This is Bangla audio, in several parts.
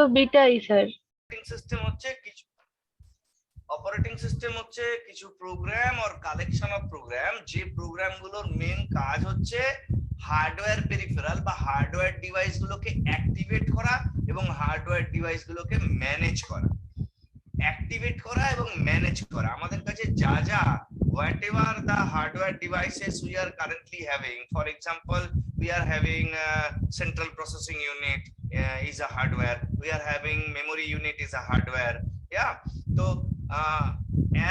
তো বিটাই স্যার। সিস্টেম হচ্ছে কিছু অপারেটিং সিস্টেম হচ্ছে কিছু প্রোগ্রাম আর কালেকশন অফ প্রোগ্রাম, যে প্রোগ্রাম গুলোর মেন কাজ হচ্ছে হার্ডওয়্যার পেরিফেরাল বা হার্ডওয়্যার ডিভাইস গুলোকে অ্যাক্টিভেট করা এবং হার্ডওয়্যার ডিভাইস গুলোকে ম্যানেজ করা। অ্যাক্টিভেট করা এবং ম্যানেজ করা আমাদের কাছে যা যা whatever the hardware devices we are currently having, for example we are having central processing unit is a hardware, we are having memory unit is a hardware, yeah. So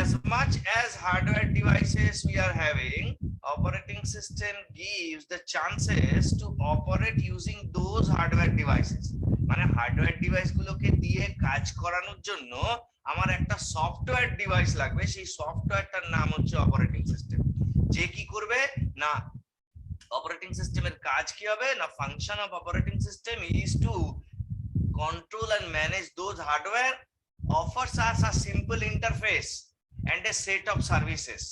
as much as hardware devices we are having, operating system gives the chances to operate using those hardware devices. মানে হার্ডওয়্যার ডিভাইস গুলোকে দিয়ে কাজ করানোর জন্য আমার একটা সফটওয়্যার ডিভাইস লাগবে, সেই সফটওয়্যারটার নাম হচ্ছে অপারেটিং সিস্টেম। যে কি করবে না, অপারেটিং সিস্টেমের কাজ কি হবে না, function of operating system is to control and manage those hardware, offers us a simple interface and a set of services.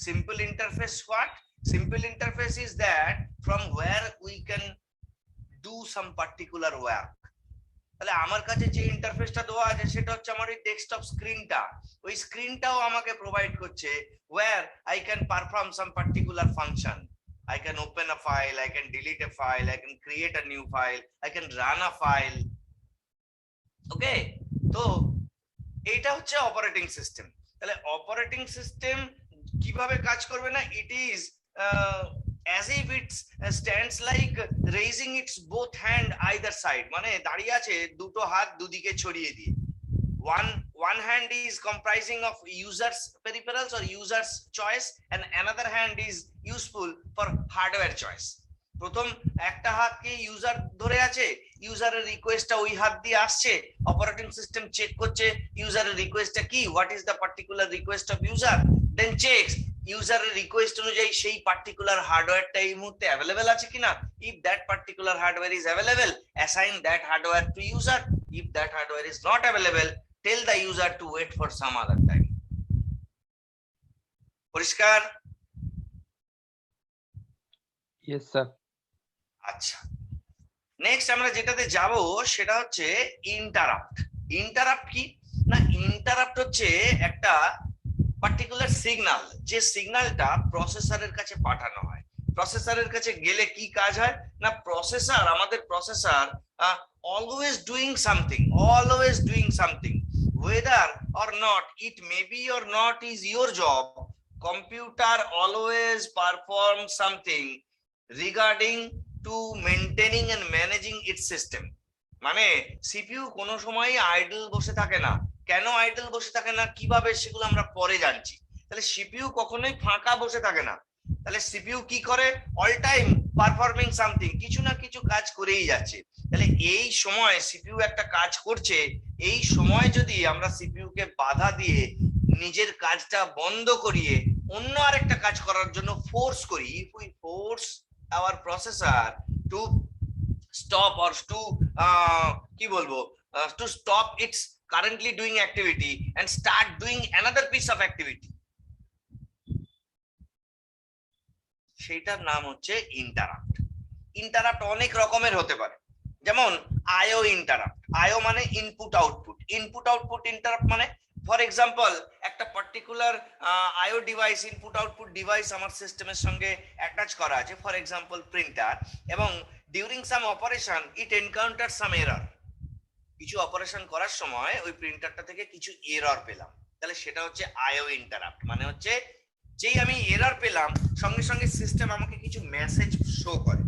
Simple interface what? Simple interface is that from where we can do some particular work. তাহলে আমার কাছে যে ইন্টারফেসটা দেওয়া আছে সেটা হচ্ছে আমার এই ডেস্কটপ স্ক্রিনটা, ওই স্ক্রিনটাও আমাকে প্রোভাইড করছে where I can perform some particular function. I can open a file, I can delete a file, I can create a new file, I can run a file. ওকে, তো এইটা হচ্ছে অপারেটিং সিস্টেম। তাহলে অপারেটিং সিস্টেম কিভাবে কাজ করবে না, it is as if it stands like raising its both hand either side, মানে দাঁড়িয়ে আছে দুটো হাত দুদিকে ছড়িয়ে দিয়ে। one hand is comprising of users peripherals or users choice and another hand is useful for hardware choice. প্রথম একটা হাত কি ইউজার ধরে আছে, ইউজারের রিকোয়েস্টটা ওই হাত দিয়ে আসছে, অপারেটিং সিস্টেম চেক করছে ইউজারের রিকোয়েস্টটা কি, what is the particular request of user, then checks ইউজারের রিকোয়েস্ট অনুযায়ী সেই পার্টিকুলার হার্ডওয়্যারটা এই মুহূর্তে অ্যাভেলেবল আছে কিনা। If that particular hardware is available, assign that hardware to user. If that hardware is not available, tell the user to wait for some other time. পরিষ্কার? Yes sir. আচ্ছা, নেক্সট আমরা যেটাতে যাব সেটা হচ্ছে ইন্টারাপ্ট। ইন্টারাপ্ট কি না, ইন্টারাপ্ট হচ্ছে একটা পার্টিকুলার সিগন্যাল, যে সিগন্যালটা প্রসেসরের কাছে পাঠানো হয়। প্রসেসরের কাছে গেলে কি কাজ হয় না, প্রসেসর, আমাদের processor always doing something, whether or not it may be or not is your job, computer always perform something regarding to maintaining and managing its system. মানে সিপিইউ কোনো সময় আইডল বসে থাকে না। কেন আইডল বসে থাকে না, কিভাবে, সেগুলো আমরা পরে জানছি। তাহলে সিপিইউ কখনোই ফাঁকা বসে থাকে না। তাহলে সিপিইউ কি করে, অল টাইম পারফর্মিং সামথিং, কিছু না কিছু কাজ করেই যাচ্ছে। তাহলে এই সময় সিপিইউ একটা কাজ করছে, এই সময় যদি আমরা সিপিইউ কে বাধা দিয়ে নিজের কাজটা বন্ধ করিয়ে অন্য আরেকটা কাজ করার জন্য ফোর্স করি, if we force our processor to stop or to কি বলবো, to stop its currently doing activity and start doing another piece of activity, সেটার নাম হচ্ছে ইন্টারাপ্ট। ইন্টারাপ্ট অনেক রকমের হতে পারে, যেমন আইও ইন্টারাপ্ট। আইও মানে input output, input output interrupt মানে ফর এক্সাম্পল একটা পার্টিকুলার আইও ডিভাইস, ইনপুট আউটপুট ডিভাইস আমার সিস্টেমের সঙ্গে অ্যাটাচ করা আছে, ফর এক্সাম্পল প্রিন্টার, এবং ডিউরিং সাম অপারেশন ইট এনকাউন্টার সাম এরর। কিছু অপারেশন করার সময় ওই প্রিন্টারটা থেকে কিছু এরর পেলাম, তাহলে সেটা হচ্ছে আইও ইন্টারাপ্ট। মানে হচ্ছে যেই আমি এরর পেলাম সঙ্গে সঙ্গে সিস্টেম আমাকে কিছু মেসেজ শো করে।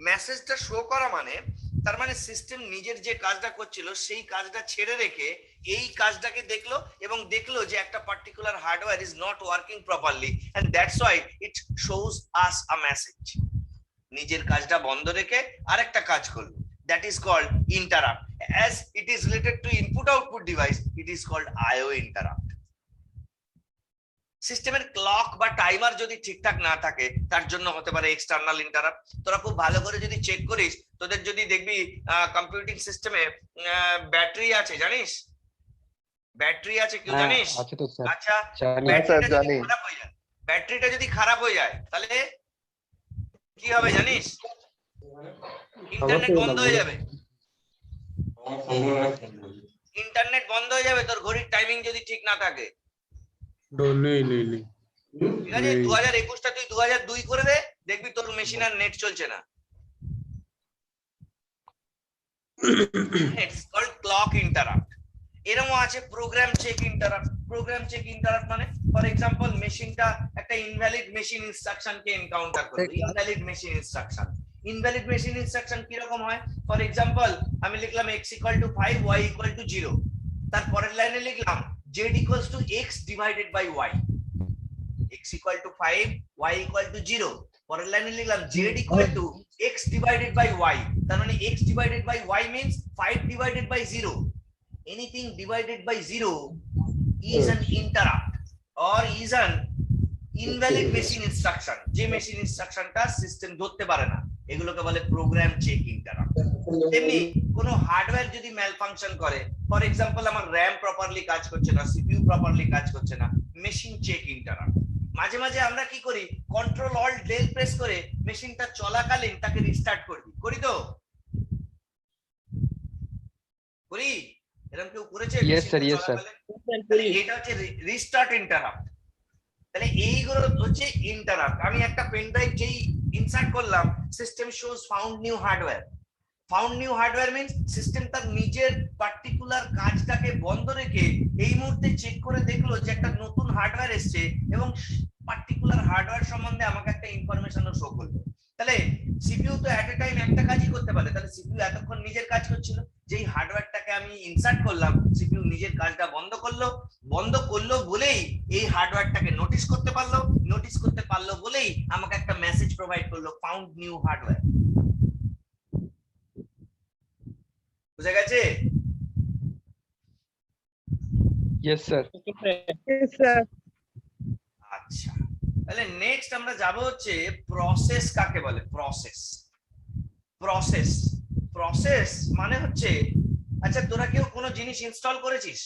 মেসেজটা শো করা মানে তার মানে সিস্টেম নিজের যে কাজটা করছিল সেই কাজটা ছেড়ে রেখে এই কাজটাকে দেখলো এবং দেখলো যে একটা particular hardware is not working properly and that's why it shows us a message. নিজের কাজটা বন্ধ রেখে আরেকটা কাজ করলো, that is called interrupt. As it is related to input output device, it is called IO interrupt. সিস্টেমের ক্লক বা টাইমার যদি ঠিকঠাক না থাকে তার জন্য হতে পারে এক্সটার্নাল ইন্টারাপ্ট। তোরা খুব ভালো করে যদি চেক করিস, তোদের যদি দেখবি কম্পিউটিং সিস্টেমে ব্যাটারি আছে, জানিস ব্যাটারি আছে, কেউ জানিস? আচ্ছা, ব্যাটারিটা যদি খারাপ হয়ে যায় তাহলে কি হবে জানিস? ইন্টারনেট বন্ধ হয়ে যাবে। ইন্টারনেট বন্ধ হয়ে যাবে তোর ঘড়ির টাইমিং যদি ঠিক না থাকে। नहीं नहीं नहीं ঠিক আছে, 2021টা তুই 2002 করে দে, দেখবি তোর মেশিন আর নেট চলছে না। It's called clock interrupt. এরকম আছে program check interrupt. Program check interrupt মানে ফর এক্সাম্পল মেশিনটা একটা ইনভ্যালিড মেশিন ইনস্ট্রাকশন কে এনকাউন্টার করবে। Invalid machine instruction, invalid machine instruction কি রকম হয়? ফর এক্সাম্পল আমি লিখলাম x = 5 y = 0, তারপরের লাইনে লিখলাম z = x divided by y, x = 5 y = 0, পরের লাইনে লিখলাম z = x divided by y, তার মানে x divided by y means 5 divided by 0, anything divided by 0 is an interrupt or is an invalid machine instruction, যে মেশিন ইনস্ট্রাকশনটা সিস্টেম ধরতে পারে না, এগুলোকে বলে প্রোগ্রাম চেক ইন্টারাপ্ট। তেমনি কোন হার্ডওয়্যার যদি ম্যাল ফাংশন করে, ফর এক্সাম্পল আমার র‍্যাম প্রপারলি কাজ করছে না, সিপিইউ প্রপারলি কাজ করছে না, মেশিন চেক ইন্টারাপ্ট। মাঝে মাঝে আমরা কি করি, কন্ট্রোল অল্ট ডেল প্রেস করে মেশিনটা চলাকালীন তাকে রিস্টার্ট করি তো করি, এরকম কেউ করেছে? Yes sir, yes sir. এটা হচ্ছে রিস্টার্ট ইন্টারাপ্ট। তাহলে এইগুলো হচ্ছে ইন্টারাপ্ট। আমি একটা পেন ড্রাইভ যেই ইনসার্ট করলাম, system shows found new hardware. Found new hardware means system তার নিজের পার্টিকুলার কাজটাকে বন্ধ রেখে এই মুহূর্তে চেক করে দেখলো যে একটা নতুন হার্ডওয়্যার এসেছে এবং পার্টিকুলার হার্ডওয়্যার সম্বন্ধে আমাকে একটা ইনফরমেশনও শো করলো। তাহলে সিপিইউ তো এট এ টাইম একটা কাজই করতে পারে, তাহলে সিপিইউ এতক্ষণ নিজের কাজ করছিল, যেই হার্ডওয়্যারটাকে আমি ইনসার্ট করলাম সিপিইউ নিজের কাজটা বন্ধ করলো বলেই এই হার্ডওয়্যারটাকে নোটিস করতে পারলো বলেই আমাকে একটা মেসেজ প্রোভাইড করলো, ফাউন্ড নিউ হার্ডওয়্যার। বুঝা গেছে? Yes sir. Yes, sir. আচ্ছা, তাহলে নেক্সট আমরা যাব হচ্ছে প্রসেস কাকে বলে। প্রসেস মানে হচ্ছে, আচ্ছা তোরা কেউ কোনো জিনিস ইনস্টল করেছিস?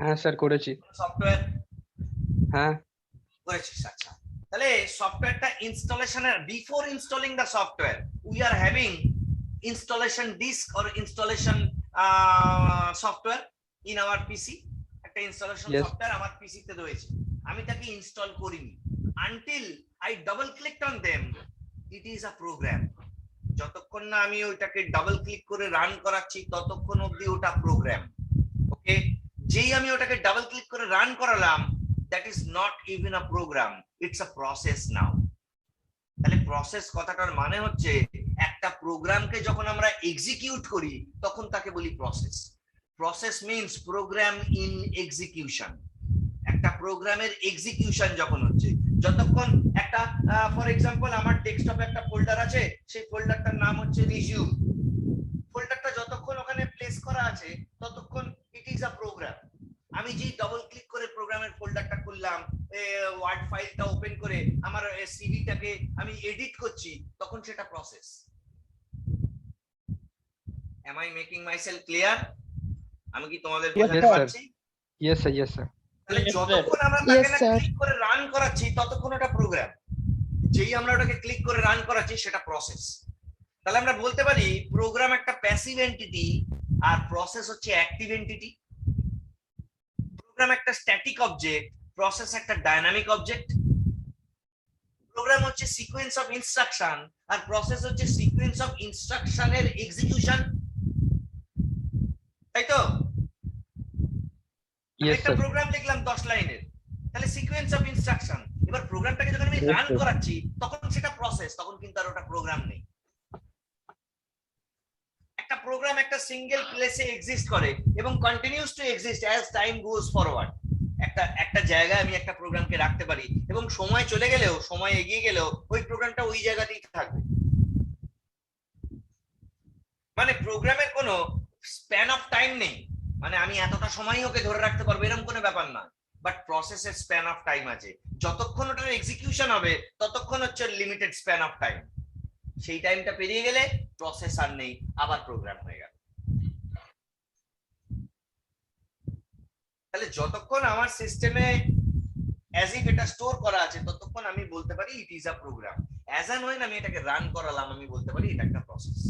হ্যাঁ স্যার করেছি। সফটওয়্যার হ্যাঁ করেছিস, আচ্ছা। তাহলে সফটওয়্যারটা ইনস্টলেশনের before installing the software we are having installation disk or installation software in our PC, একটা ইনস্টলেশন সফটওয়্যার আমার পিসি তে রয়েছে, আমি তাকে ইনস্টল করিনি, until I double clicked on them it is a program। যতক্ষণ না আমি ওইটাকে ডাবল ক্লিক করে রান করাচ্ছি ততক্ষণ অবধি ওটা প্রোগ্রাম। ওকে, যেই আমি ওটাকে ডাবল ক্লিক করে রান করালাম that is not even a program, it's a process now। তাহলে প্রসেস কথাটার মানে হচ্ছে একটা প্রোগ্রামকে যখন আমরা এক্সিকিউট করি তখন তাকে বলি process. Process means program in execution. একটা প্রোগ্রামের এক্সিকিউশন যখন হচ্ছে, যতক্ষণ একটা ফর এক্সাম্পল আমার ডেস্কটপে একটা ফোল্ডার আছে, সেই ফোল্ডারটার নাম হচ্ছে রিজিউম। ফোল্ডারটা যতক্ষণ ওখানে প্লেস করা আছে ততক্ষণ ইট ইজ আ প্রোগ্রাম। আমি যেই ডাবল ক্লিক করে প্রোগ্রামের ফোল্ডারটা খুললাম, ওয়ার্ড ফাইলটা ওপেন করে আমার সিভিটাকে আমি এডিট করছি, তখন সেটা process. Am I making myself clear? আমি কি তোমাদের বোঝাতে পারছি? Yes sir, yes sir. তাহলে যতক্ষণ আমরা তাকে ক্লিক করে রান করাচ্ছি ততক্ষণ ওটা প্রোগ্রাম, যেই আমরা ওটাকে ক্লিক করে রান করাচ্ছি সেটা প্রসেস। তাহলে আমরা বলতে পারি প্রোগ্রাম একটা প্যাসিভ এন্টিটি আর প্রসেস হচ্ছে অ্যাক্টিভ এন্টিটি। প্রোগ্রাম একটা স্ট্যাটিক অবজেক্ট, প্রসেস একটা ডাইনামিক অবজেক্ট। প্রোগ্রাম হচ্ছে সিকোয়েন্স অফ ইনস্ট্রাকশন আর প্রসেস হচ্ছে সিকোয়েন্স অফ ইনস্ট্রাকশনের এক্সিকিউশন, তাই তো? একটা প্রোগ্রাম লিখলাম 10 লাইনের, তাহলে সিকোয়েন্স অফ ইনস্ট্রাকশন। এবার প্রোগ্রামটাকে যখন আমি রান করাচ্ছি তখন সেটা প্রসেস, তখন কিন্তু আর ওটা প্রোগ্রাম নেই। একটা প্রোগ্রাম একটা সিঙ্গেল প্লেসে এক্সিস্ট করে এবং continues to exist as time goes forward. একটা জায়গায় আমি একটা প্রোগ্রামকে রাখতে পারি এবং সময় চলে গেলেও, সময় এগিয়ে গেলেও ওই প্রোগ্রামটা ওই জায়গাতেই থাকবে। মানে প্রোগ্রামের কোনো স্প্যান অফ টাইম নেই, মানে আমি এতটা সময় ওকে ধরে রাখতে পারবো এরকম কোনো ব্যাপার না। বাট প্রসেসের স্প্যান অফ টাইম আছে, যতক্ষণ ওটার এক্সিকিউশন হবে ততক্ষণ হচ্ছে লিমিটেড স্প্যান অফ টাইম। সেই টাইমটা পেরিয়ে গেলে প্রসেস আর নেই, আবার প্রোগ্রাম হয়ে গেল। তাহলে যতক্ষণ আমার সিস্টেমে অ্যাজ ইফ এটা স্টোর করা আছে ততক্ষণ আমি বলতে পারি it is a program. As and when আমি এটাকে রান করালাম আমি বলতে পারি এটা একটা process.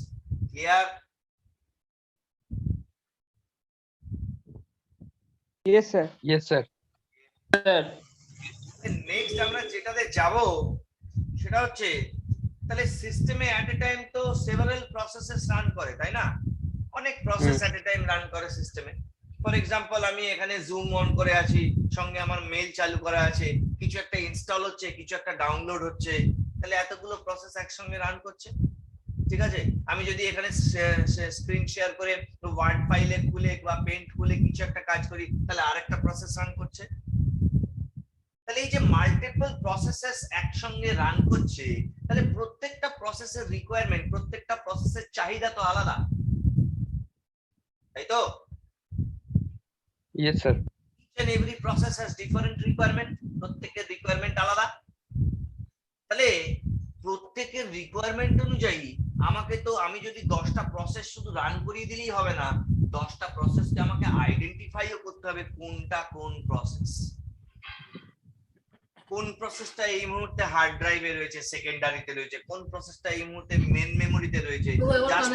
Clear? Yes, sir. Yes, sir. Next আমরা যেটাতে যাব সেটা হচ্ছে তাহলে সিস্টেমে এট এ টাইম তো সেভারাল প্রসেসেস রান করে, তাই না? অনেক process at a time run করে সিস্টেমে। ফর এক্সাম্পল আমি এখানে জুম অন করে আছি, সঙ্গে আমার মেল চালু করা আছে, কিছু একটা ইনস্টল হচ্ছে, কিছু একটা ডাউনলোড হচ্ছে, তাহলে এতগুলো প্রসেস একসঙ্গে রান করছে। ঠিক আছে, আমি যদি এখানে স্ক্রিন শেয়ার করে ওয়ার্ড ফাইলে খুলে বা পেন্ট খুলে কিছু একটা কাজ করি, তাহলে আরেকটা প্রসেস রান করছে। তাহলে এই যে মাল্টিপল প্রসেসেস একসঙ্গে রান করছে, তাহলে প্রত্যেকটা প্রসেসের রিকোয়ারমেন্ট, প্রত্যেকটা প্রসেসের চাহিদা তো আলাদা, তাই তো? Yes, sir. Each and every process has different requirement, প্রত্যেকের রিকোয়ারমেন্ট আলাদা। তাহলে প্রত্যেকের রিকোয়ারমেন্ট অনুযায়ী আমাকে তো, আমি যদি 10টা প্রসেস শুধু রান করিয়ে দিলেই হবে না, 10টা প্রসেসকে আমাকে আইডেন্টিফাইও করতে হবে কোনটা কোন প্রসেস। কোন প্রসেসটা এই মুহূর্তে হার্ড ড্রাইভে রয়েছে, সেকেন্ডারিতে রয়েছে, কোন প্রসেসটা এই মুহূর্তে মেন মেমোরিতে রয়েছে, জাস্ট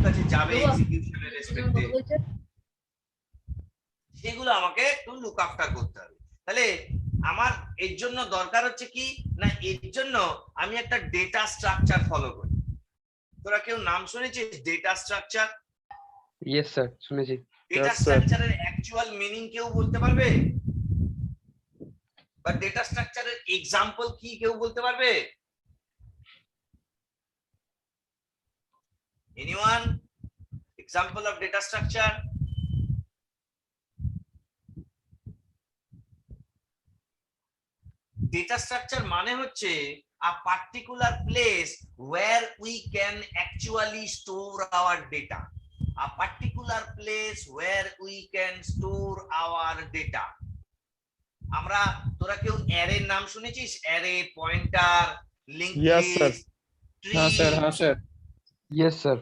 কাছে যাবে এক্সিকিউশনের রেসপেক্টে, সেগুলো আমাকে একটু লুক আফটার করতে হবে। তাহলে আমার এর জন্য দরকার হচ্ছে কি না, এর জন্য আমি একটা ডেটা স্ট্রাকচার ফলো করি। তোরা কেউ নাম শুনেছিস ডেটা স্ট্রাকচার? Yes, sir. শুনেছি। Data Yes, sir. স্ট্রাকচারের অ্যাকচুয়াল মিনিং কেউ বলতে পারবে? বা ডেটা স্ট্রাকচারের এক্সাম্পল কি কেউ বলতে পারবে? Anyone? Example of data structure? Data structure মানে হচ্ছে a particular place where we can actually store our data. A particular place where we can store our data. আমরা, তোরা কেউ অ্যারে নাম শুনেছিস? Array, pointer, link Yes, sir. List, tree. हाँ सर, हाँ सर। Yes, sir.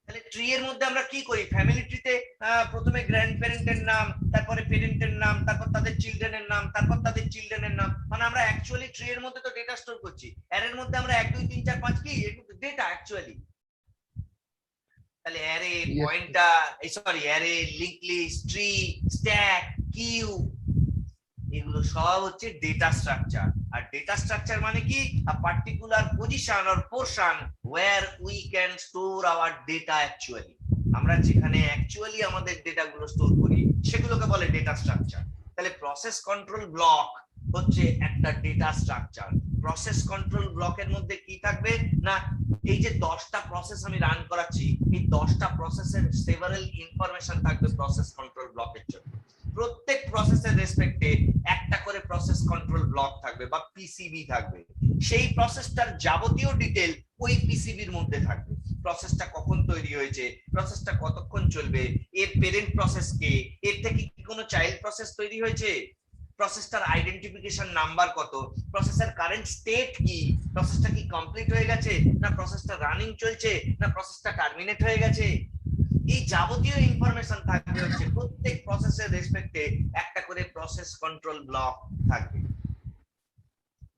তাহলে ট্রি এর মধ্যে আমরা কি করি? ফ্যামিলি ট্রিতে প্রথমে গ্র্যান্ড প্যারেন্টের নাম, তারপরে পেরেন্টের নাম, তারপর তাদের চিলড্রেনের নাম, তারপর তাদের চিলড্রেনের নাম, মানে আমরা অ্যাকচুয়ালি ট্রি এর মধ্যে তো ডেটা স্টোর করছি। অ্যারের মধ্যে আমরা 1 2 3 4 5 কি ডেটা অ্যাকচুয়ালি। তাহলে array, pointer, sorry array, link list, tree, stack, queue, এগুলো সব হচ্ছে ডেটা স্ট্রাকচার। আর ডেটা স্ট্রাকচার মানে কি? A particular position or portion where we can store our data actually. আমরা যেখানে অ্যাকচুয়ালি আমাদের ডেটা গুলো স্টোর করি সেগুলোকে বলে ডেটা স্ট্রাকচার। তাহলে প্রসেস কন্ট্রোল ব্লক হচ্ছে একটা ডেটা স্ট্রাকচার। প্রসেস কন্ট্রোল ব্লকের মধ্যে কি থাকবে না, এই যে 10টা প্রসেস আমি রান করাচ্ছি, এই 10টা প্রসেসের সেভারাল ইনফরমেশন থাকবে প্রসেস কন্ট্রোল ব্লকের জন্য। প্রত্যেক প্রসেসের রেসপেক্টে একটা করে প্রসেস কন্ট্রোল ব্লক থাকবে বা পিসিবি থাকবে। সেই প্রসেসটার যাবতীয় ডিটেল ওই পিসিবির মধ্যে থাকবে। প্রসেসটা কখন তৈরি হয়েছে, প্রসেসটা কতক্ষণ চলবে, এর পেরেন্ট প্রসেস কে, এর থেকে কি কোনো চাইল্ড প্রসেস তৈরি হয়েছে, প্রসেসটার আইডেন্টিফিকেশন নাম্বার কত, প্রসেসের কারেন্ট স্টেট কি, প্রসেসটা কি কমপ্লিট হয়ে গেছে না প্রসেসটা রানিং চলছে না প্রসেসটা টার্মিনেট হয়ে গেছে, এই যাবতীয় ইনফরমেশন থাকবে হচ্ছে প্রত্যেক প্রসেসের রেসপেক্টে একটা করে প্রসেস কন্ট্রোল ব্লক থাকবে।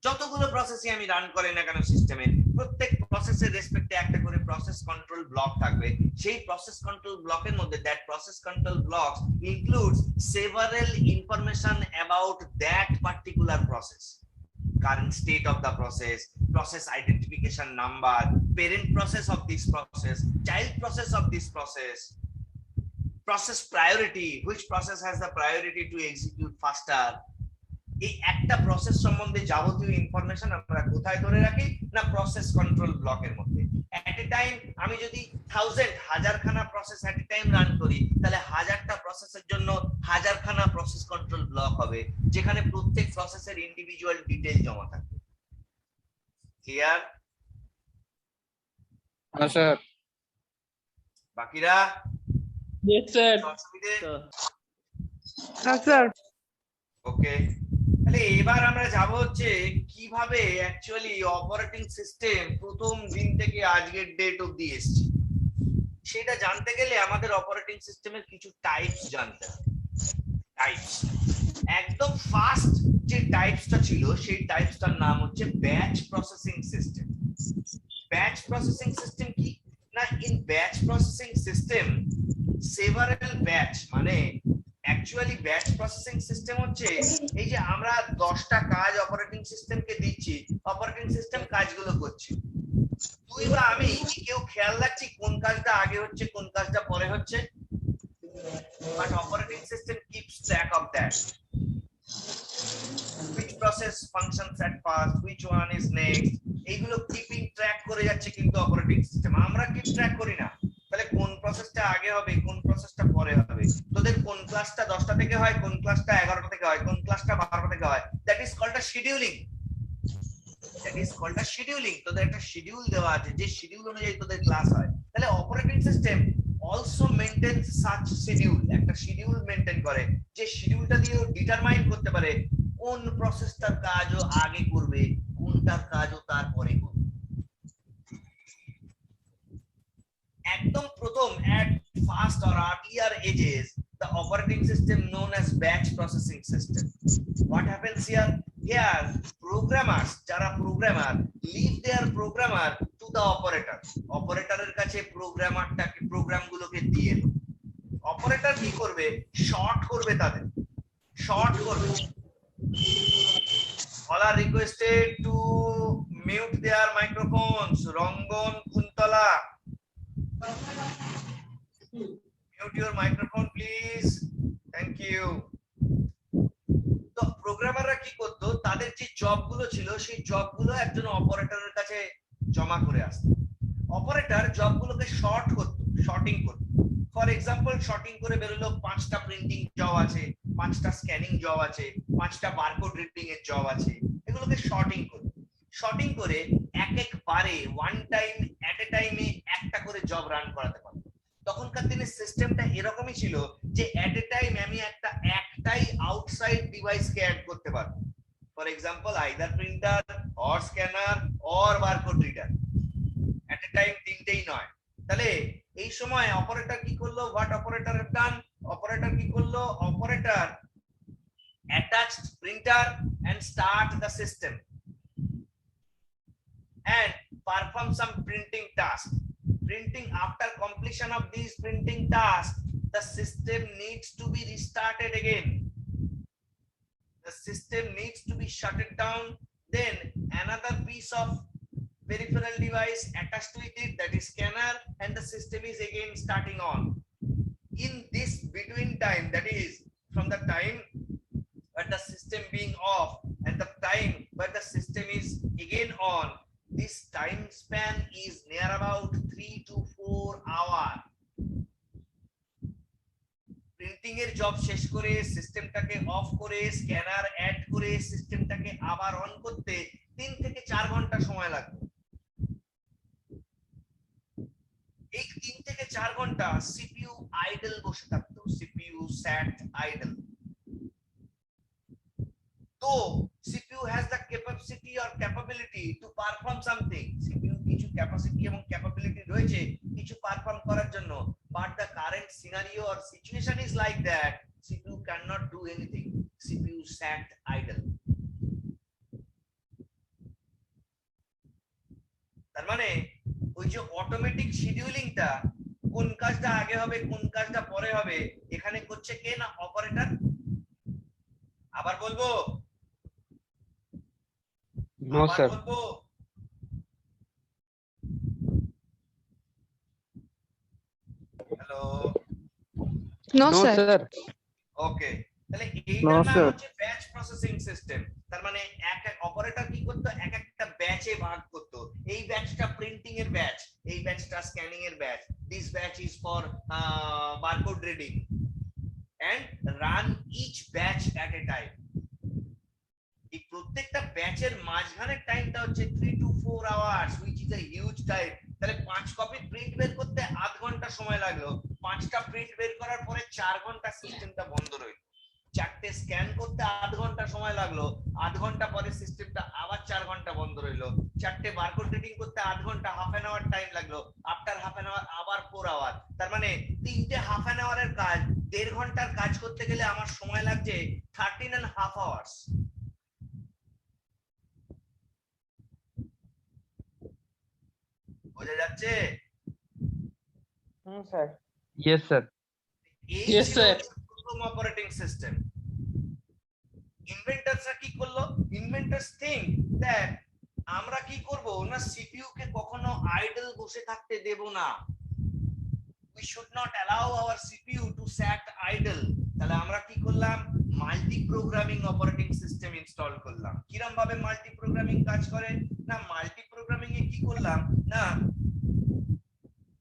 যতগুলো প্রসেসই আমি রান করি না কেন সিস্টেমে, প্রত্যেক প্রসেসের রেসপেক্টে একটা করে প্রসেস কন্ট্রোল ব্লক থাকবে। সেই প্রসেস কন্ট্রোল ব্লকের মধ্যে that process control blocks includes several information about that particular process, current state of the process, process identification number, parent process of this process, child process of this process, process priority, which process has the priority to execute faster. এই একটা প্রসেস সম্বন্ধে যাবতীয় ইনফরমেশন আমরা কোথায় ধরে রাখি না প্রসেস কন্ট্রোল ব্লকের মধ্যে। এট এ টাইম আমি যদি হাজারখানা process at a time run করি, তাহলে হাজারটা প্রসেসের জন্য হাজারখানা প্রসেস কন্ট্রোল ব্লক হবে, যেখানে প্রত্যেক প্রসেসের ইন্ডিভিজুয়াল ডিটেইল জমা থাকবে। ক্লিয়ার? हाँ सर। বাকিরা? Yes, sir. হ্যাঁ স্যার। ওকে, তাহলে এবার আমরা যাব হচ্ছে কিভাবে অ্যাকচুয়ালি অপারেটিং সিস্টেম প্রথম দিন থেকে আজকের ডেট অবধি এসছে। সেটা জানতে গেলে আমাদের অপারেটিং সিস্টেমের কিছু টাইপস জানতে হবে। টাইপস, একদম ফার্স্ট যে টাইপসটা ছিল সেই টাইপসটার নাম হচ্ছে batch processing system. Batch processing system কি না, in batch processing system several batch মানে অ্যাকচুয়ালি ব্যাচ প্রসেসিং সিস্টেম হচ্ছে এই যে আমরা 10টা কাজ অপারেটিং সিস্টেমকে দিচ্ছি, অপারেটিং সিস্টেম কাজগুলো করছে, তুই বা আমি কেউ খেয়াল রাখছি কোন কাজটা আগে হচ্ছে কোন কাজটা পরে হচ্ছে? But operating system keeps track of that, which process functions at first, which one is next, এইগুলো কিপিং ট্র্যাক করে যাচ্ছে কিন্তু অপারেটিং সিস্টেম। আমরা কিপ ট্র্যাক করি না, তাহলে কোন প্রসেসটা আগে হবে কোন প্রসেসটা পরে হবে, তোদের কোন ক্লাসটা 10টা থেকে হয় কোন ক্লাসটা 11টা থেকে হয় কোন ক্লাসটা 12টা থেকে হয়, that is called a scheduling, that is called a scheduling. তোদের একটা শিডিউল দেওয়া আছে, যে শিডিউল অনুযায়ী তোদের ক্লাস হয়। তাহলে operating system also maintains such schedule, একটা শিডিউল মেইনটেইন করে, যে শিডিউলটা দিয়ে ডিটারমাইন করতে পারে কোন প্রসেসটার কাজও আগে করবে কোনটার কাজও তারপরে করবে। একদম প্রথম at first or earlier ages the operating system known as batch processing system. What happens here? Here programmers jara programmer leave their programmer to the operator, operator কাছে প্রোগ্রামারটাকে প্রোগ্রাম গুলোকে দিয়ে এলো, অপারেটর কি করবে শর্ট করবে, তাদের শর্ট করবে। all are requested to mute their microphones. Rangon Kuntala, mute your microphone please, thank you. তো প্রোগ্রামাররা কি করতো, তাদের যে জবগুলো ছিল সেই জবগুলো একজন অপারেটরের কাছে জমা করে আসতো, অপারেটর জবগুলোকে শর্ট করতো, শর্টিং করতো। ফর এক্সাম্পল শর্টিং করে বেরোলো 5টা প্রিন্টিং জব আছে, 5টা স্ক্যানিং জব আছে, 5টা বারকোড রিডিং এর জব আছে, এগুলোকে শর্টিং করতো। শর্টিং করে একবারে ওয়ান টাইম এট এ টাইমে একটা করে জব রান করাতে পারতো। তখনকার দিনে সিস্টেমটা এরকমই ছিল যে এট এ টাইম আমি একটাই আউটসাইড ডিভাইসকে অ্যাড করতে পারবো, for example either printer or scanner or barcode reader, at a time তিনটেই নয়। তাহলে এই সময় অপারেটর কি করলো, what operator have done, operator কি করলো, operator attached printer and start the system and perform some printing task. Printing, after completion of these printing tasks, the system needs to be restarted again, the system needs to be shut it down, then another piece of peripheral device attached with it, that is scanner, and the system is again starting on. In this between time, that is from the time but the system being off and the time but the system is again on, this time span is near about 3 to 4 hours. Printing এর জব শেষ করে সিস্টেমটাকে অফ করে স্ক্যানার অ্যাড করে সিস্টেমটাকে আবার অন করতে 3 থেকে 4 ঘন্টা সময় লাগবে। এই 3 থেকে 4 ঘন্টা সিপিইউ আইডল বসে থাকতো, সিপিইউ স্যাট আইডল। তো CPU has the capacity or capability to perform something, CPU কিছু ক্যাপাসিটি এবং ক্যাপাবিলিটি রয়েছে কিছু পারফর্ম করার জন্য, but the current scenario or situation is like that CPU cannot do anything, CPU sat idle। তার মানে ওই যে অটোমেটিক শিডিউলিংটা কোন কাজটা আগে হবে কোন কাজটা পরে হবে এখানে করছে কে না, অপারেটর। আবার বলবো No sir. Hello No, No sir. sir. ওকে, তাহলে এইটার নাম হচ্ছে ব্যাচ প্রসেসিং সিস্টেম। তার মানে এক অপারেটর কি করতো, এক একটা ব্যাচে ভাগ করতো, এই ব্যাচটা প্রিন্টিং এর ব্যাচ, এই ব্যাচটা স্ক্যানিং এর batch, this batch is for barcode reading and run each batch at a time. এই প্রত্যেকটা ব্যাচের মাঝখানের টাইমটা হচ্ছে 3 to 4 hours, which is a huge time। তাহলে 5 কপি প্রিন্ট বের করতে 8 ঘন্টা সময় লাগলো, 5টা প্রিন্ট বের করার পরে 4 ঘন্টা সিস্টেমটা বন্ধ রইল, 4টে স্ক্যান করতে 8 ঘন্টা সময় লাগলো, 8 ঘন্টা পরে সিস্টেমটা আবার 4 ঘন্টা বন্ধ রইলো, 4টে বারকোড রিডিং করতে 8 ঘন্টা, হাফ অ্যান আওয়ার টাইম লাগলো, আফটার হাফ অ্যান আওয়ার আবার 4 আওয়ার। তার মানে 3টে হাফ অ্যান আওয়ারের কাজ 1.5 ঘন্টার কাজ করতে গেলে আমার সময় লাগছে 13.5 আওয়ার্স। বোঝা যাচ্ছে? Yes sir. এই Yes, ছিল sir. প্রথম অপারেটিং সিস্টেম। ইনভেন্টারসরা কি করলো? ইনভেন্টারস থিঙ্ক দ্যাট আমরা কি করব না, সিপিইউ কে কখনো আইডল বসে থাকতে দেব না। we should not allow our CPU to sat idle। তাহলে আমরা কি করলাম? Multi programming operating system install করলাম। কিরকম ভাবে মাল্টি প্রোগ্রামিং কাজ করে? না, মাল্টি প্রোগ্রামিং এ কি করলাম না,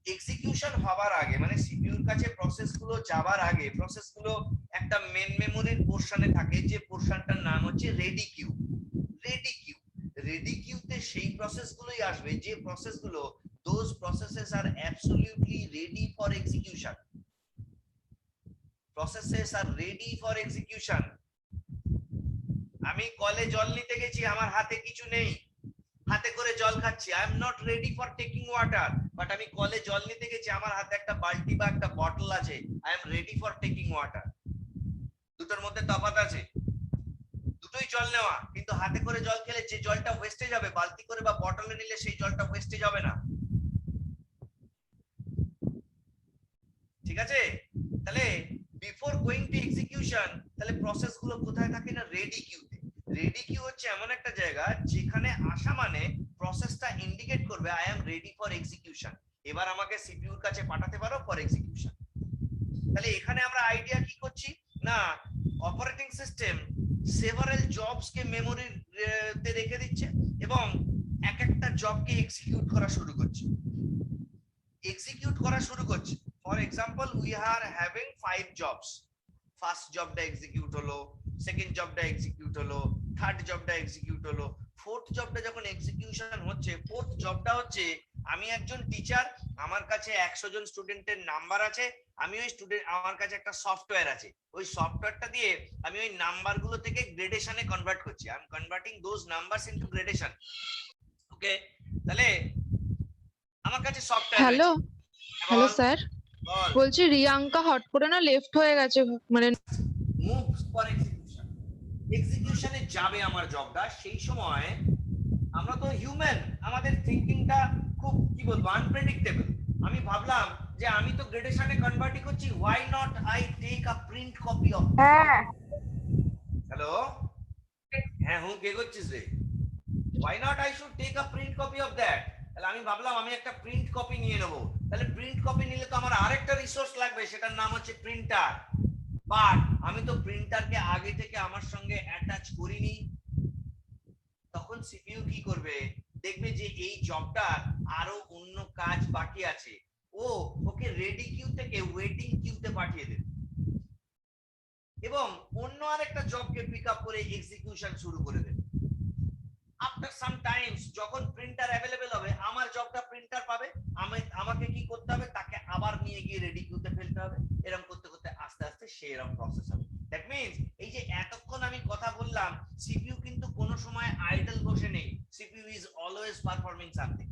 এক্সিকিউশন হবার আগে মানে সিপিইউর কাছে প্রসেসগুলো যাবার আগে প্রসেসগুলো একটা মেন মেমোরির পোরশনে থাকে, যে পোরশনটার নাম হচ্ছে ready queue. Ready queue, ready কিউতে সেই প্রসেসগুলোই আসবে যে প্রসেসগুলো those processes are absolutely ready for execution। processes are ready for execution। আমি কলে জল নিতে গেছি, আমার হাতে কিছু নেই, হাতে করে জল খাচ্ছি, I am not ready for taking water. But আমি কলে জল নিতে গেছি, আমার হাতে একটা বালতি বা একটা বটল আছে, I am ready for taking water. দুটোর মধ্যে তফাৎ আছে, দুটোই জল নেওয়া, কিন্তু হাতে করে জল খেলে যে জলটা ওয়েস্টেজ হবে, বালতি করে বা বটলে নিলে সেই জলটা ওয়েস্টেজ হবে না। ঠিক আছে? তাহলে বিফোর গোয়িং টু এক্সিকিউশন, তাহলে প্রসেস গুলো কোথায় থাকে না, রেডি কিউতে। রেডি কিউ হচ্ছে এমন একটা জায়গা যেখানে আসা মানে প্রসেসটা ইন্ডিকেট করবে I am ready for execution, এবার আমাকে সিপিইউর কাছে পাঠাতে পারো ফর এক্সিকিউশন। তাহলে এখানে আমরা আইডিয়া কি করছি না, অপারেটিং সিস্টেম সেভারাল জবস কে মেমোরিতে রেখে দিচ্ছে এবং এক একটা জবকে এক্সিকিউট করা শুরু করছে। For example we are having 5 jobs. First জবটা এক্সিকিউট হলো, সেকেন্ড জবটা এক্সিকিউট হলো, থার্ড জবটা এক্সিকিউট হলো, ফোর্থ জবটা যখন এক্সিকিউশন হচ্ছে, ফোর্থ জবটা হচ্ছে আমি একজন টিচার, আমার কাছে 100 জন স্টুডেন্টের নাম্বার আছে, আমি ওই স্টুডেন্ট, আমার কাছে একটা সফটওয়্যার আছে, ওই সফটওয়্যারটা দিয়ে আমি ওই নাম্বারগুলো থেকে গ্রেডেশনে কনভার্ট করছি। I am converting those numbers into gradation. Okay, তাহলে আমার কাছে সফটওয়্যার হ্যালো হ্যালো স্যার, বল। বলছি রিয়াঙ্কা হট করে না লেফট হয়ে গেছে, মানে মুভ ফর এক্সিকিউশন, এক্সিকিউশনে যাবে আমার জবটা। সেই সময় আমরা তো হিউম্যান, আমাদের থিংকিংটা খুব কি বলবো আনপ্রেডিক্টেবল। আমি ভাবলাম যে আমি তো গ্রেডেশনে কনভার্ট করছি, why not I take a print copy of। Hello, হ্যাঁ হুঁ কে করছিস রে? why not I should take a print copy of that। তাহলে আমি ভাবলাম আমি একটা প্রিন্ট কপি নিয়ে নেবো। তাহলে প্রিন্ট কপি নিলে তো আমার আরেকটা রিসোর্স লাগবে, সেটার নাম হচ্ছে প্রিন্টার। বাট আমি তো প্রিন্টারকে আগে থেকে আমার সঙ্গে অ্যাটাচ করিনি। তখন সিপিইউ কি করবে, দেখবে যে এই জবটার আরো অন্য কাজ বাকি আছে, ও ওকে রেডি কিউ থেকে ওয়েটিং কিউতে পাঠিয়ে দেবে এবং অন্য আরেকটা জবকে পিক আপ করে এক্সিকিউশন শুরু করে দেবে। আফটার সাম টাইমস যখন প্রিন্টার অ্যাভেলেবেল হবে, আমার জবটা প্রিন্টার পাবে, আমাকে কি করতে হবে, তাকে আবার নিয়ে গিয়ে রেডি কিউতে ফেলতে হবে। এরকম করতে করতে আস্তে আস্তে সে এরকম প্রসেস হবে। দ্যাট মিন্স এই যে এতক্ষণ আমি কথা বললাম, সিপিইউ কিন্তু কোনো সময় আইডল বসে নেই, CPU is always performing something.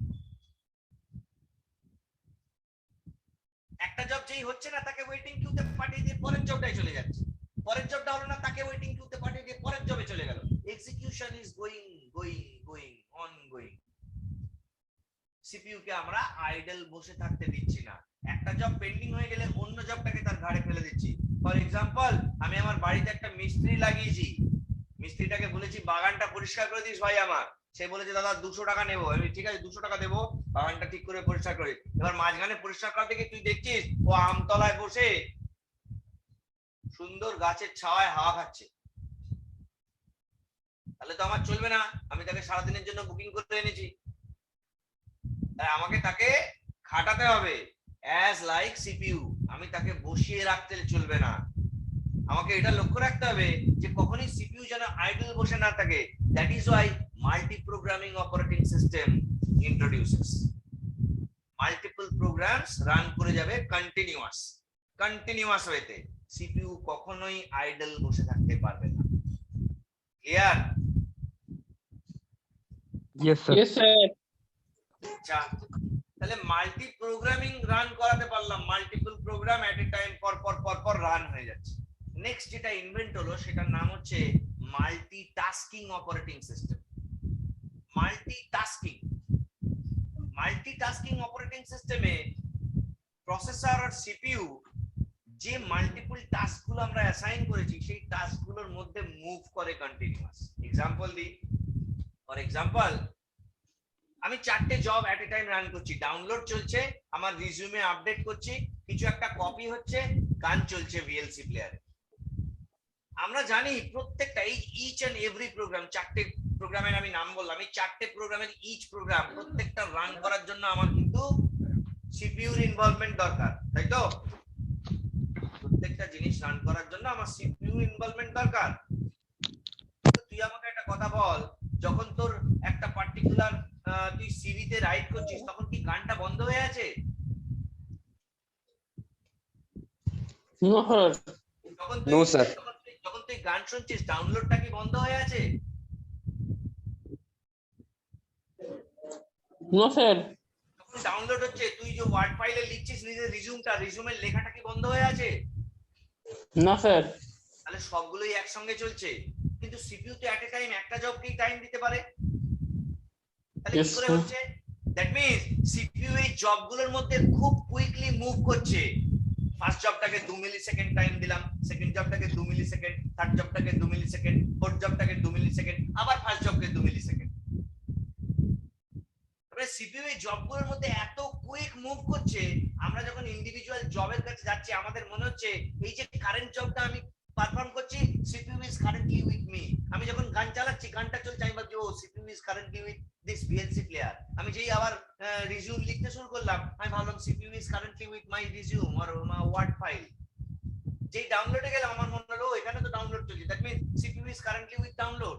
একটা জব যেই হচ্ছে না, তাকে ওয়েটিং কিউতে পাঠিয়ে দিয়ে পরের জবটাই চলে যাচ্ছে, পরের জবটা হলো না, তাকে ওয়েটিং কিউতে পাঠিয়ে দিয়ে পরের জবে চলে গেল। Execution is going ongoing. CPU কে আমরা আইডল বসে থাকতে দিচ্ছি না। একটা জব পেন্ডিং হয়ে গেলে অন্য জবটাকে তার ঘাড়ে ফেলে দিচ্ছি। ফর এক্সাম্পল, আমি আমার বাড়িতে একটা মিস্ত্রি লাগিয়েছি, মিস্ত্রিটাকে বলেছি বাগানটা পরিষ্কার করে দিস ভাই আমার। সে বলেছে দাদা 200 টাকা নেবো। আমি ঠিক আছে 200 টাকা দেবো, বাগানটা ঠিক করে পরিষ্কার করে। এবার মাঝখানে পরিষ্কার করা থেকে তুই দেখছিস ও আমতলায় বসে সুন্দর গাছের ছায়ায় হাওয়া খাচ্ছে, তাহলে তো আমার চলবে না। আমি তাকে সারাদিনের জন্য বুকিং করে এনেছি, তাই আমাকে তাকে খাটাতে হবে। অ্যাজ লাইক সিপিইউ, আমি তাকে বসিয়ে রাখতে চলবে না। আমাকে এটা লক্ষ্য রাখতে হবে যে কখনই সিপিইউ যেন আইডল বসে না থাকে। That is Y multi programming operating system introduces. Multiple programs run করে যাবে কন্টিনিউয়াস ওয়েতে। সিপিইউ কখনোই আইডল বসে থাকতে পারবে না। Clear? Yes, sir. Yes, sir. আচ্ছা, তাহলে মাল্টি প্রোগ্রামিং রান করাতে পারলাম, multiple program at a time পর রান হয়ে যাচ্ছে। নেক্সট যেটা ইনভেন্ট হলো সেটার নাম হচ্ছে multitasking operating system. Multitasking operating সিস্টেমে প্রসেসর আর সিপিইউ যে মাল্টিপল টাস্ক গুলো আমরা অ্যাসাইন করেছি সেই টাস্ক গুলোর মধ্যে মুভ করে কন্টিনিউয়াস। এক্সাম্পল দিই, ফর এক্সাম্পল আমি 4টে job at a time run করছি, ডাউনলোড চলছে, আমার রিজিউমে আপডেট করছি, কিছু একটা কপি হচ্ছে, গান চলছে ভিএলসি প্লেয়ারে। আমরা জানি প্রত্যেকটা এই ইচ এন্ড এভরি প্রোগ্রাম, 4টে প্রোগ্রামের আমি নাম বললাম, এই 4টে প্রোগ্রামের ইচ প্রোগ্রাম প্রত্যেকটা রান করার জন্য আমার কিন্তু সিপিইউর ইনভলভমেন্ট দরকার, তাই তো? প্রত্যেকটা জিনিস রান করার জন্য আমার সিপিইউ ইনভলভমেন্ট দরকার। তুই আমাকে একটা কথা বল, যখন তোর একটা পার্টিকুলার তুই সিভি তে রাইট করছিস তখন কি গানটা বন্ধ হয়ে আছে? No sir. No, sir. যখন তুই গান শুনছিস ডাউনলোডটা কি বন্ধ হয়ে আছে? No sir. যখন ডাউনলোড হচ্ছে তুই যে ওয়ার্ড ফাইলে লিখছিস নিজের রিজিউমের লেখাটা কি বন্ধ হয়ে আছে? না স্যার। তাহলে সবগুলোই একসঙ্গে চলছে, কিন্তু সিপিইউ তো এট এ টাইম একটা জবকেই টাইম দিতে পারে। তাহলে কি করে হচ্ছে? দ্যাট মিন্স সিপিইউ এই জবগুলোর মধ্যে খুব কুইকলি মুভ করছে। ফার্স্ট জবটাকে 2 মিলি সেকেন্ড টাইম দিলাম, সেকেন্ড জবটাকে 2 মিলি সেকেন্ড, থার্ড জবটাকে 2 মিলি সেকেন্ড, ফোর্থ জবটাকে 2 মিলি সেকেন্ড, আবার ফার্স্ট জবকে 2 মিলি সেকেন্ড। তবে সিপিইউ এই জবগুলোর মধ্যে এত কুইক মুভ করছে, আমরা যখন ইন্ডিভিজুয়াল জবের কাছে যাচ্ছি আমাদের মনে হচ্ছে এই যে কারেন্ট জবটা আমি পারফর্ম করছি, CPU is currently with me. আমি যখন গান চালাচ্ছি, গানটা চলছে, আমি ভাবছি ও CPU is currently with this VLC player. আমি যেই আবার রিজিউম লিখতে শুরু করলাম, আমি ভাবলাম CPU is currently with my resume or my word file. যেই ডাউনলোডে গেলাম আমার মনে হলো এখানে তো ডাউনলোড চলছে, that means CPU is currently with download.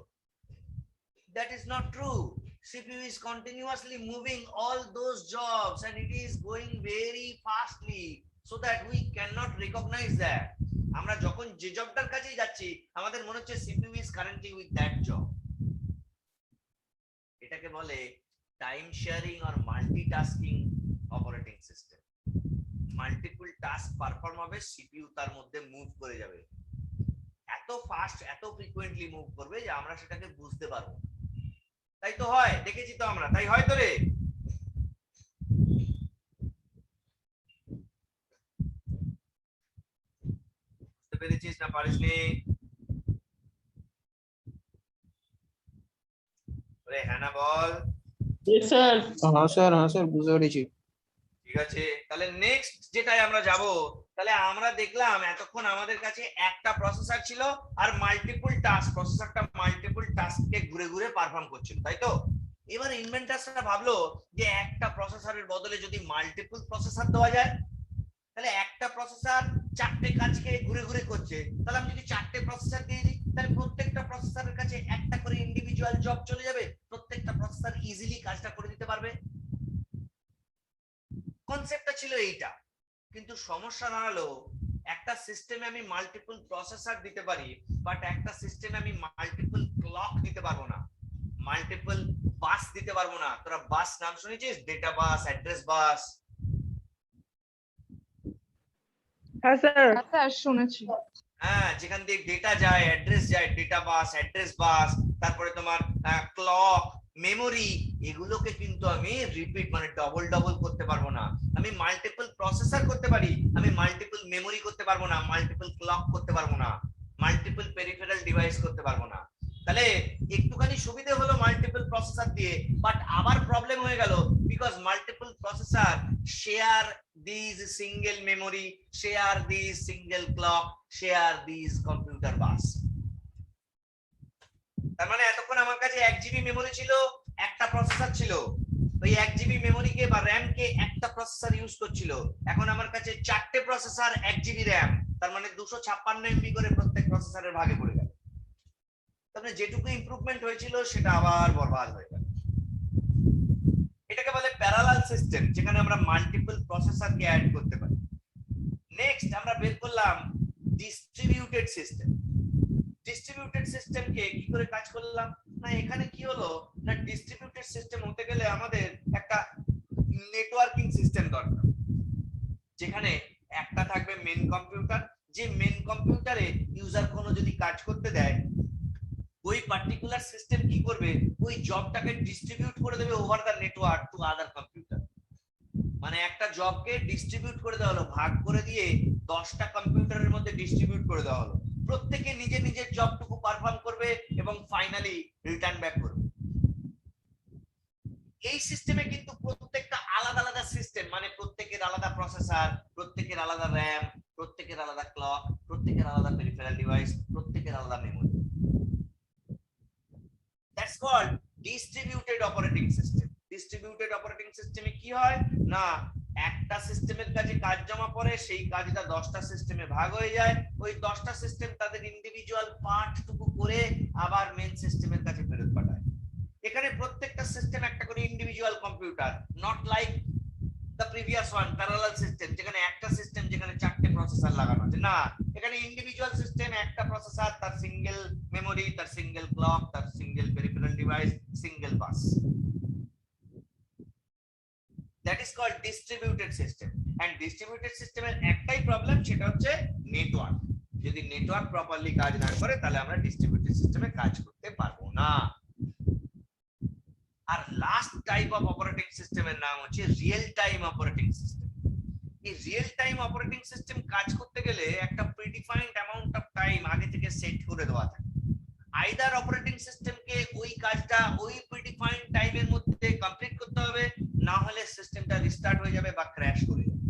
That is not true. CPU is continuously moving all those jobs and it is going very fastly so that we cannot recognize that. আমরা যখন যে জবটার কাছে যাচ্ছি আমাদের মনে হচ্ছে CPU is currently with that job. এটাকে বলে time sharing or multitasking operating system. Multiple task perform হবে, সিপিইউ তার মধ্যে মুভ করে যাবে, এত ফাস্ট এত ফ্রিকোয়েন্টলি মুভ করবে যে আমরা সেটাকে বুঝতে পারবো। তাই তো হয়, দেখেছি তো আমরা, তাই হয় তো রে? বুঝতে পেরেছিস না পারিসনি? ওরে হ্যাঁ না বল। Yes sir. হ্যাঁ স্যার বুঝতে পেরেছি। ঠিক আছে, তাহলে নেক্সট যেটাই আমরা যাব, তাহলে আমরা দেখলাম এতক্ষণ আমাদের কাছে একটা প্রসেসর ছিল আর মাল্টিপল টাস্ক, প্রসেসরটা মাল্টিপল টাস্ককে ঘুরে ঘুরে পারফর্ম করছিল, তাই তো? এবার ইনভেন্টারসরা ভাবলো যে একটা প্রসেসরের বদলে যদি মাল্টিপল প্রসেসর দেওয়া যায়, তাহলে একটা প্রসেসর 4টে কাজকে ঘুরে ঘুরে করছে, তাহলে আমি যদি 4টে প্রসেসর দিয়ে দিই তাহলে প্রত্যেকটা প্রসেসরের কাছে একটা করে ইন্ডিভিজুয়াল জব চলে যাবে, প্রত্যেকটা প্রসেসর ইজিলি কাজটা করে দিতে পারবে। কনসেপ্টটা ছিল এইটা, কিন্তু সমস্যা দাঁড়ালো একটা সিস্টেমে আমি মাল্টিপল প্রসেসর দিতে পারি, বাট একটা সিস্টেমে আমি মাল্টিপল ক্লক দিতে পারবো না, মাল্টিপল বাস দিতে পারবো না। তোরা বাস নাম শুনেছিস? ডেটা বাস, অ্যাড্রেস বাস। হ্যাঁ স্যার শুনেছি। হ্যাঁ, যেখান দিয়ে ডেটা যায়, অ্যাড্রেস যায়, ডেটা বাস, অ্যাড্রেস বাস, তারপরে তোমার ক্লক, মেমোরি, এগুলোকে কিন্তু আমি রিপিট মানে ডবল করতে পারবো না। আমি মাল্টিপল প্রসেসর করতে পারি, আমি মাল্টিপল মেমোরি করতে পারবো না, মাল্টিপল ক্লক করতে পারবো না, মাল্টিপল পেরিফেরাল ডিভাইস করতে পারবো না। তাহলে একটুখানি সুবিধা হলো মাল্টিপল প্রসেসর দিয়ে, বাট আবার প্রবলেম হয়ে গেল, because multiple processor share this single memory, share this single clock, share this computer bus. তার মানে এতক্ষণ আমার কাছে 1 জিবি মেমোরি ছিল, একটা প্রসেসর ছিল, ওই 1 জিবি মেমোরিকে বা র‍্যাম কে একটা প্রসেসর ইউজ করছিল। এখন আমার কাছে 4টে প্রসেসর, 1 জিবি র‍্যাম, তার মানে 256 এমবি করে প্রত্যেক প্রসেসরের ভাগে পড়ে গেল। তাহলে যেটুকু ইমপ্রুভমেন্ট হয়েছিল সেটা আবার বরবাদ হয়ে গেল। এটাকে বলে প্যারালাল সিস্টেম, যেখানে আমরা মাল্টিপল প্রসেসরকে অ্যাড করতে পারি। নেক্সট আমরা বের করলাম ডিস্ট্রিবিউটেড সিস্টেম। ডিস্ট্রিবিউটেড সিস্টেমকে কি করে কাজ করলাম না, এখানে কি হলো না, ডিস্ট্রিবিউটেড সিস্টেম হতে গেলে আমাদের একটা নেটওয়ার্কিং সিস্টেম দরকার, যেখানে একটা থাকবে মেন কম্পিউটার, যে মেন কম্পিউটারে ইউজার কোনো যদি কাজ করতে দেয়, ওই পার্টিকুলার সিস্টেম কি করবে, ওই জবটাকে ডিস্ট্রিবিউট করে দেবে over the network to other computer. মানে একটা জবকে ডিস্ট্রিবিউট করে দেওয়া হলো, ভাগ করে দিয়ে 10টা কম্পিউটারের মধ্যে ডিস্ট্রিবিউট করে দেওয়া হলো। প্রত্যেকে নিজের নিজের জবটুকু পারফর্ম করবে এবং ফাইনালি রিটার্ন ব্যাক করবে। এই সিস্টেমে কিন্তু প্রত্যেকটা আলাদা আলাদা সিস্টেম, মানে প্রত্যেকের আলাদা প্রসেসর, প্রত্যেকের আলাদা র্যাম, প্রত্যেকের আলাদা ক্লক, প্রত্যেকের আলাদা পেরিফেরাল ডিভাইস, প্রত্যেকের আলাদা memory. That's called distributed operating system. Distributed operating সিস্টেমে কি হয় না, একটা সিস্টেমের কাছে কাজ জমা পড়ে, সেই কাজটা 10টা সিস্টেমে ভাগ হয়ে যায়, ওই 10টা সিস্টেম তাদের ইন্ডিভিজুয়াল পার্টটুকু করে আবার মেন সিস্টেমের কাছে ফেরত পাঠায়। এখানে প্রত্যেকটা সিস্টেম একটা করে individual computer, not like the previous one parallel system, যেখানে একটা সিস্টেম যেখানে 4টে প্রসেসর লাগানো আছে। না, এখানে ইন্ডিভিজুয়াল সিস্টেম, একটা প্রসেসর, তার সিঙ্গেল মেমোরি, তার সিঙ্গেল ক্লক, তার single peripheral device, single bus. That is called distributed system. And distributed সিস্টেমের একটাই প্রবলেম, সেটা হচ্ছে নেটওয়ার্ক। যদি নেটওয়ার্ক প্রপারলি কাজ না করে তাহলে আমরা ডিস্ট্রিবিউটেড সিস্টেমে কাজ করতে পারবো না। আর লাস্ট টাইপ অফ অপারেটিং সিস্টেমের নাম হচ্ছে রিয়েল টাইম অপারেটিং সিস্টেম। এই রিয়েল টাইম অপারেটিং সিস্টেম কাজ করতে গেলে একটা প্রিডিফাইন্ড অ্যামাউন্ট অফ টাইম আগে থেকে সেট করে দেওয়া থাকে। আইদার অপারেটিং সিস্টেমকে ওই কাজটা ওই প্রিডিফাইন্ড টাইমের মধ্যে কমপ্লিট করতে হবে, না হলে সিস্টেমটা রিস্টার্ট হয়ে যাবে বা ক্র্যাশ করে যাবে।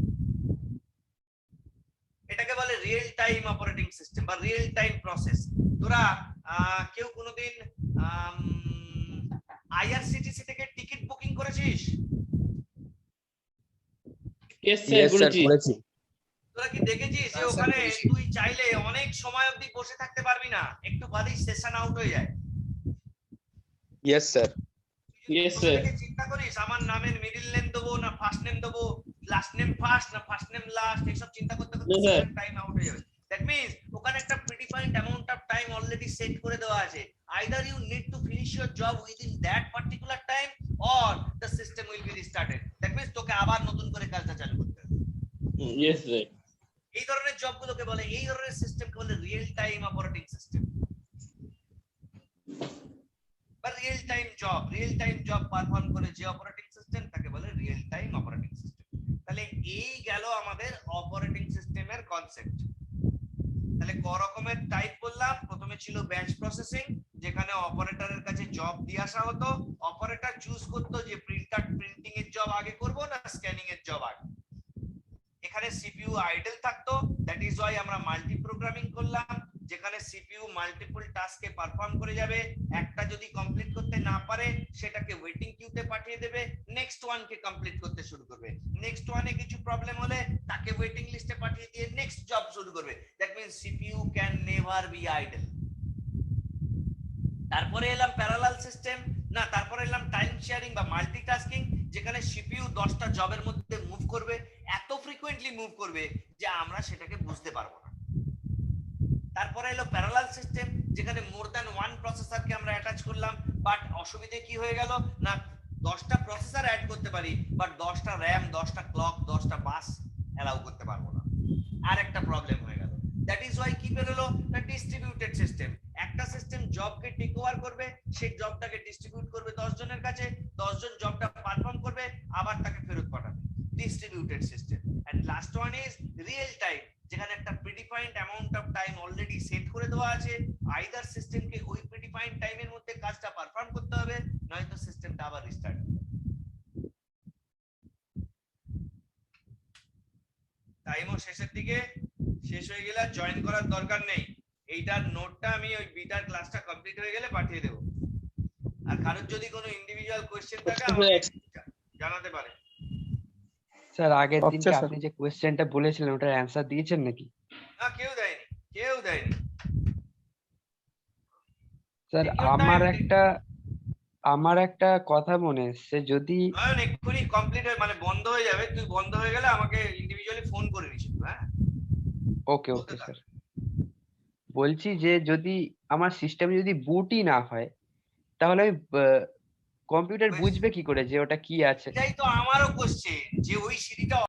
এটাকে বলে রিয়েল টাইম অপারেটিং সিস্টেম বা রিয়েল টাইম প্রসেস। তোরা কেউ কোনোদিন আইআরসিটিসি থেকে টিকিট বুকিং করেছিস? Yes, sir, করেছি। তোরা কি দেখেছিস যে হ্যাঁ, স্যার, ওখানে করেছি। তুই চাইলে অনেক সময় অবধি বসে থাকতে পারবি না, একটু বাদেই সেশন আউট হয়ে যায়। Yes, sir. Yes, বসে sir. থেকে চিন্তা করিস আমার নামের মিডল নেম দেবো না ফার্স্ট নেম দেবো, লাস্ট নেম ফার্স্ট না ফার্স্ট নেম লাস্ট, এইসব চিন্তা করতে করতে Yes, sir. টাইম আউট হয়ে যাবে। দ্যাট মিন্স ওখানে একটা predefined amount of time already set করে দেওয়া আছে। Either you need to finish your job within that particular time or the system will be restarted. That means তোকে আবার নতুন করে কাজটা চালু করতে হবে। Yes, sir. এই ধরনের জবগুলোকে বলে, এই ধরনের সিস্টেমকে বলে রিয়েল টাইম অপারেটিং সিস্টেম বা রিয়েল টাইম জব পারফর্ম করে যে অপারেটিং সিস্টেম তাকে বলে রিয়েল টাইম অপারেটিং সিস্টেম। তাহলে এই গেল আমাদের অপারেটিং সিস্টেমের কনসেপ্ট। তাহলে ক রকমের টাইপ বললাম। প্রথমে ছিল ব্যাচ প্রসেসিং, যেখানে অপারেটরের কাছে জব দিয়ে আসা হতো, অপারেটর চুজ করতো যে প্রিন্টিং এর জব আগে করব না স্ক্যানিং এর জব আগে। এখানে সিপিইউ আইডল থাকতো, দ্যাট ইজ ওয়াই আমরা মাল্টি প্রোগ্রামিং করলাম, যেখানে সিপিইউ মাল্টিপল টাস্কে পারফর্ম করে যাবে। একটা যদি কমপ্লিট করতে না পারে সেটাকে ওয়েটিং কিউতে পাঠিয়ে দেবে, নেক্সট ওয়ানকে কমপ্লিট করতে শুরু করবে। নেক্সট ওয়ানে কিছু প্রবলেম হলে তাকে ওয়েটিং লিস্টে পাঠিয়ে দিয়ে নেক্সট জব শুরু করবে। That means CPU can never be idol. তারপরে এলাম প্যারালাল সিস্টেম, না তারপরে এলাম টাইম শেয়ারিং বা মাল্টিটাস্কিং, যেখানে সিপিইউ 10টা জবের মধ্যে মুভ করবে, এত ফ্রিকোয়েন্টলি মুভ করবে যে আমরা সেটাকে বুঝতে পারবো না। তারপরে এলো প্যারালাল সিস্টেম, যেখানে মোর দ্যান ওয়ান প্রসেসরকে আমরা অ্যাটাচ করলাম, বাট অসুবিধে কি হয়ে গেল না 10টা প্রসেসর অ্যাড করতে পারি, বাট 10টা র্যাম, 10টা ক্লক, 10টা বাস অ্যালাউ করতে পারবো না। আর একটা প্রবলেম হয়ে গেল। দ্যাট ইজ ওয়াই কি বেরোলো না ডিস্ট্রিবিউটেড সিস্টেম। একটা সিস্টেম জবকে টেক ওভার করবে, সেই জবটাকে ডিস্ট্রিবিউট করবে 10 জনের কাছে, 10 জন জবটা পারফর্ম করবে, আবার তাকে ফেরত পাঠাবে। Distributed system. And last one is real time, যেখানে একটা predefined amount of time already set করে দেওয়া আছে। আইদার সিস্টেমকে ওই প্রিডিফাইন্ড টাইমের মধ্যে কাজটা পারফর্ম করতে হবে, নয়তো সিস্টেমটা আবার রিস্টার্ট হবে। টাইমও শেষের দিকে, শেষ হয়ে গেলে জয়েন করার দরকার নেই। এইটার নোটটা আমি ওই বিটার ক্লাসটা কমপ্লিট হয়ে গেলে পাঠিয়ে দেবো। আর কারোর যদি কোনো ইন্ডিভিজুয়াল কোশ্চেন থাকে আমাকে জানাতে পারে। স্যার আগের আচ্ছা, দিনকে স্যার। আপনি যে কোয়েশ্চেনটা বলেছিলেন ওটার অ্যান্সার দিয়েছেন নাকি? না, কেউ দেয়নি, কেউ দেয়নি। স্যার Take your time, আমার একটা কথা মনে এসছে, যদি নয়ন এক্ষুনি কমপ্লিট হয়ে মানে বন্ধ হয়ে যাবে, তুই বন্ধ হয়ে গেলে আমাকে ইন্ডিভিজুয়ালি ফোন করে নিস। হ্যাঁ, ওকে স্যার, বলছি যে যদি আমার সিস্টেম যদি বুটই না হয় তাহলে আমি কম্পিউটার বুঝবে কি করে যে ওটা কি আছে? এটাই তো আমারও কোশ্চেন, যে ওই সিঁড়িটা